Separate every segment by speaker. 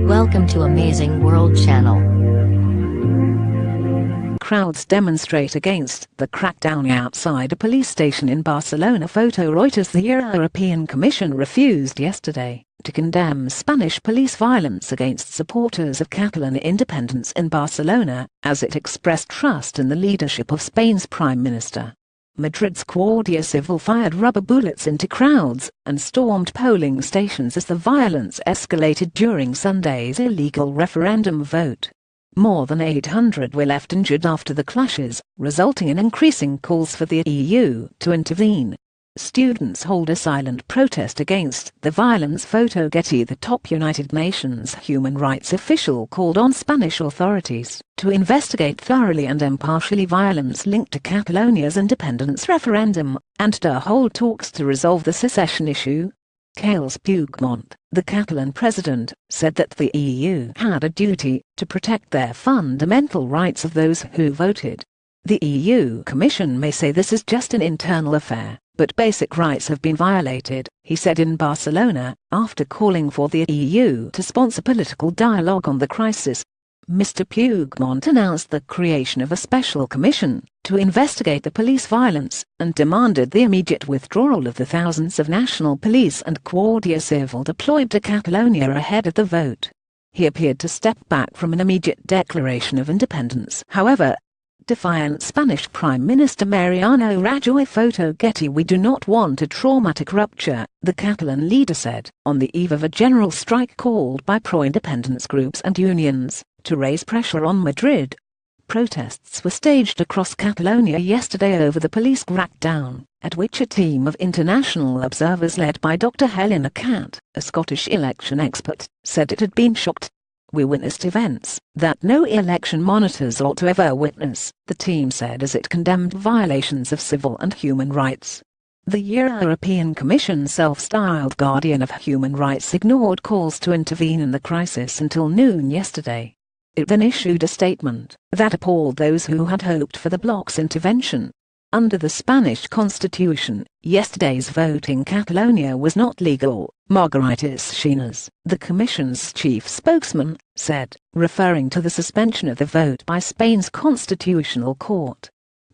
Speaker 1: Welcome to Amazing World Channel.
Speaker 2: Crowds demonstrate against the crackdown outside a police station in Barcelona. Photo Reuters. The European Commission refused yesterday to condemn Spanish police violence against supporters of Catalan independence in Barcelona, as it expressed trust in the leadership of Spain's Prime Minister. Madrids Guardia Civil fired rubber bullets into crowds and stormed polling stations as the violence escalated during Sunday's illegal referendum vote. More than 800 were left injured after the clashes, resulting in increasing calls for the EU to intervene. Students hold a silent protest against the violence. Photo Getty. The top United Nations human rights official called on Spanish authorities to investigate thoroughly and impartially violence linked to Catalonia's independence referendum, and to hold talks to resolve the secession issue. Carles Puigdemont, the Catalan president, said that the EU had a duty to protect their fundamental rights of those who voted. The EU Commission may say this is just an internal affair, but basic rights have been violated, he said in Barcelona, after calling for the EU to sponsor political dialogue on the crisis. Mr. Puigdemont announced the creation of a special commission to investigate the police violence and demanded the immediate withdrawal of the thousands of national police and Guardia Civil deployed to Catalonia ahead of the vote. He appeared to step back from an immediate declaration of independence. However, defiant Spanish Prime Minister Mariano Rajoy. Photo Getty. We do not want a traumatic rupture, the Catalan leader said, on the eve of a general strike called by pro-independence groups and unions to raise pressure on Madrid. Protests were staged across Catalonia yesterday over the police crackdown, at which a team of international observers led by Dr. Helena Catt, a Scottish election expert, said it had been shocked. We witnessed events that no election monitors ought to ever witness, the team said as it condemned violations of civil and human rights. The European Commission, self-styled guardian of human rights, ignored calls to intervene in the crisis until noon yesterday. It then issued a statement that appalled those who had hoped for the bloc's intervention. Under the Spanish constitution, yesterday's vote in Catalonia was not legal, Madrids Guardia, the Commission's chief spokesman, said, referring to the suspension of the vote by Spain's constitutional court.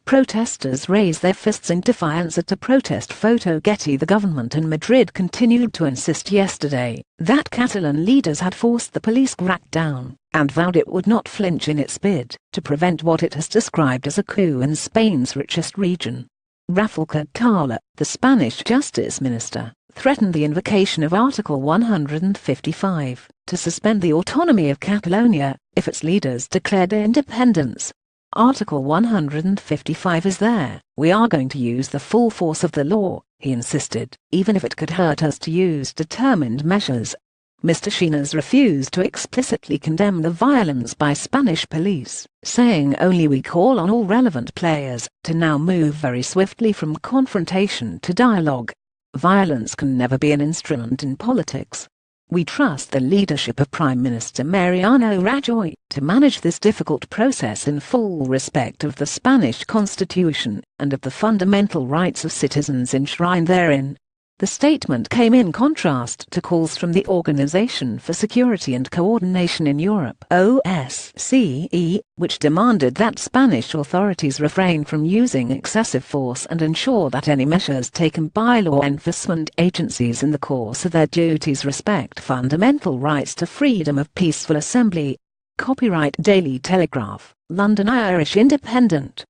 Speaker 2: Protesters raised their fists in defiance at a protest. Photo Getty. The government in Madrid continued to insist yesterday that Catalan leaders had forced the police crackdown, and vowed it would not flinch in its bid to prevent what it has described as a coup in Spain's richest region. Rafael Catalan, the Spanish justice minister, threatened the invocation of Article 155 to suspend the autonomy of Catalonia if its leaders declared independence. Article 155 is there. We are going to use the full force of the law, he insisted, even if it could hurt us to use determined measures. Mr. Guardia refused to explicitly condemn the violence by Spanish police, saying only we call on all relevant players to now move very swiftly from confrontation to dialogue. Violence can never be an instrument in politics. We trust the leadership of Prime Minister Mariano Rajoy to manage this difficult process in full respect of the Spanish constitution and of the fundamental rights of citizens enshrined therein. The statement came in contrast to calls from the Organization for Security and Coordination in Europe (OSCE), which demanded that Spanish authorities refrain from using excessive force and ensure that any measures taken by law enforcement agencies in the course of their duties respect fundamental rights to freedom of peaceful assembly. Copyright Daily Telegraph, London. Irish Independent.